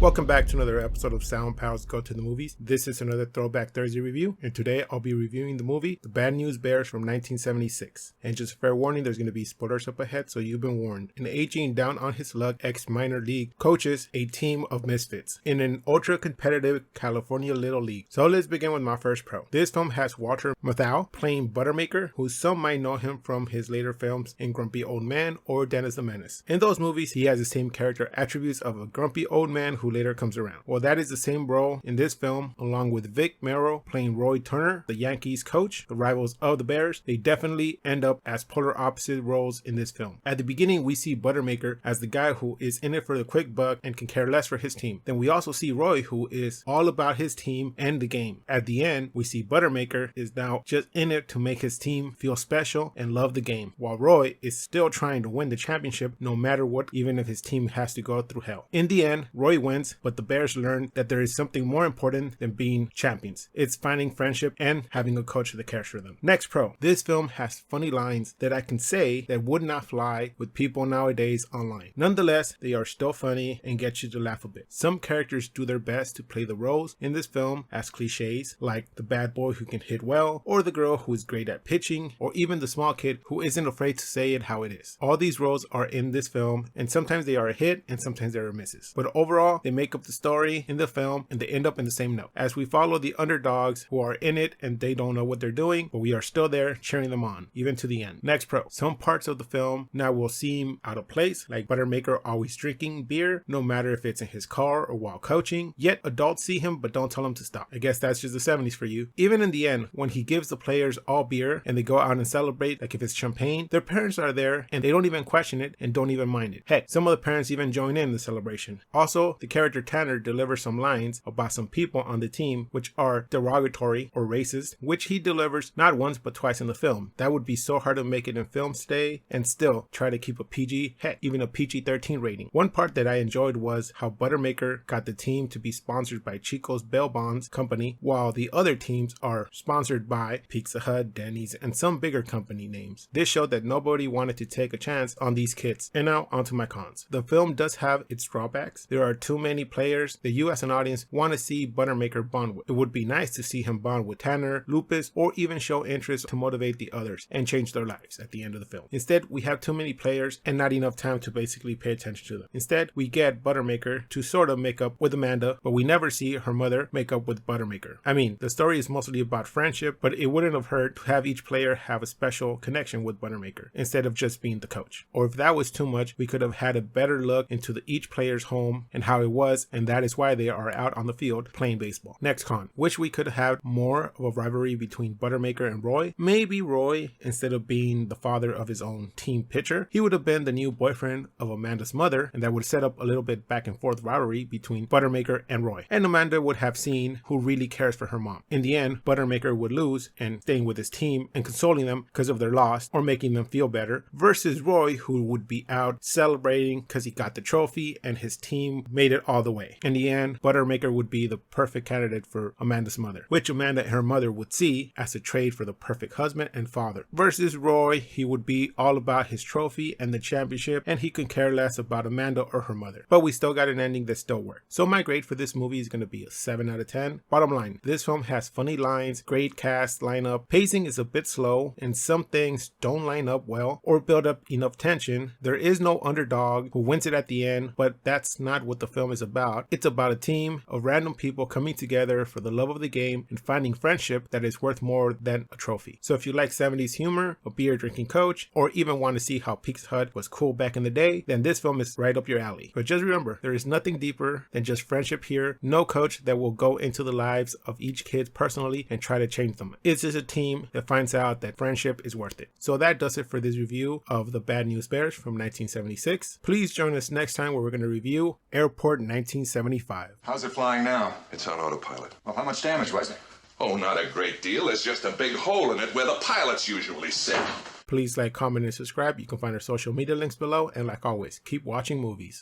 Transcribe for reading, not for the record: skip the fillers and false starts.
Welcome back to another episode of Sound Pals Go to the Movies. This is another Throwback Thursday review, and today I'll be reviewing the movie The Bad News Bears from 1976. And just a fair warning, there's going to be spoilers up ahead, so you've been warned. An aging down on his luck ex-minor league coaches a team of misfits in an ultra-competitive California Little League. So let's begin with my first pro. This film has Walter Matthau playing Buttermaker, who some might know him from his later films in Grumpy Old Man or Dennis the Menace. In those movies, he has the same character attributes of a grumpy old man who later comes around. Well, that is the same role in this film, along with Morrow playing Roy Turner, the Yankees coach, the rivals of the Bears. They definitely end up as polar opposite roles in this film. At the beginning, we see Buttermaker as the guy who is in it for the quick buck and can care less for his team. Then we also see Roy, who is all about his team and the game. At the end, we see Buttermaker is now just in it to make his team feel special and love the game, while Roy is still trying to win the championship no matter what, even if his team has to go through hell. In the end, Roy wins, but the Bears learn that there is something more important than being champions. It's finding friendship and having a coach that cares for them. Next pro. This film has funny lines that I can say that would not fly with people nowadays online. Nonetheless, they are still funny and get you to laugh a bit. Some characters do their best to play the roles in this film as cliches, like the bad boy who can hit well, or the girl who is great at pitching, or even the small kid who isn't afraid to say it how it is. All these roles are in this film, and sometimes they are a hit and sometimes they are misses. But overall, they make up the story in the film and they end up in the same note, as we follow the underdogs who are in it and they don't know what they're doing, but we are still there cheering them on, even to the end. Next pro. Some parts of the film now will seem out of place, like Buttermaker always drinking beer, no matter if it's in his car or while coaching, yet adults see him but don't tell him to stop. I guess that's just the 70s for you. Even in the end, when he gives the players all beer and they go out and celebrate, like if it's champagne, their parents are there and they don't even question it and don't even mind it. Heck, some of the parents even join in the celebration. Also, the character Tanner delivers some lines about some people on the team which are derogatory or racist, which he delivers not once but twice in the film. That would be so hard to make it in films today and still try to keep a PG, heck, even a PG-13 rating. One part that I enjoyed was how Buttermaker got the team to be sponsored by Chico's Bail Bonds company, while the other teams are sponsored by Pizza Hut, Denny's, and some bigger company names. This showed that nobody wanted to take a chance on these kids. And now onto my cons. The film does have its drawbacks. There are too many players that you as an audience want to see Buttermaker bond with. It would be nice to see him bond with Tanner, Lupus, or even show interest to motivate the others and change their lives at the end of the film. Instead, we have too many players and not enough time to basically pay attention to them. Instead, we get Buttermaker to sort of make up with Amanda, but we never see her mother make up with Buttermaker. I mean, the story is mostly about friendship, but it wouldn't have hurt to have each player have a special connection with Buttermaker instead of just being the coach. Or if that was too much, we could have had a better look into each player's home and how it was, and that is why they are out on the field playing baseball. Next con. Wish we could have had more of a rivalry between Buttermaker and Roy. Maybe Roy, instead of being the father of his own team pitcher, he would have been the new boyfriend of Amanda's mother, and that would set up a little bit back and forth rivalry between Buttermaker and Roy. And Amanda would have seen who really cares for her mom. In the end, Buttermaker would lose and staying with his team and consoling them because of their loss or making them feel better, versus Roy, who would be out celebrating because he got the trophy and his team made it all the way. In the end, Buttermaker would be the perfect candidate for Amanda's mother, which Amanda and her mother would see as a trade for the perfect husband and father. Versus Roy, he would be all about his trophy and the championship, and he could care less about Amanda or her mother. But we still got an ending that still worked. So my grade for this movie is going to be a 7 out of 10. Bottom line, this film has funny lines, great cast lineup, pacing is a bit slow, and some things don't line up well or build up enough tension. There is no underdog who wins it at the end, but that's not what the film is about. It's about a team of random people coming together for the love of the game and finding friendship that is worth more than a trophy. So if you like 70s humor, a beer drinking coach, or even want to see how Pizza Hut was cool back in the day, then this film is right up your alley. But just remember, there is nothing deeper than just friendship here. No coach that will go into the lives of each kid personally and try to change them. It's just a team that finds out that friendship is worth it. So that does it for this review of The Bad News Bears from 1976. Please join us next time where we're going to review Airport 1975. How's it flying now? It's on autopilot. Well, how much damage was it? Oh, not a great deal. There's just a big hole in it where the pilots usually sit. Please like, comment, and subscribe. You can find our social media links below. And like always, keep watching movies.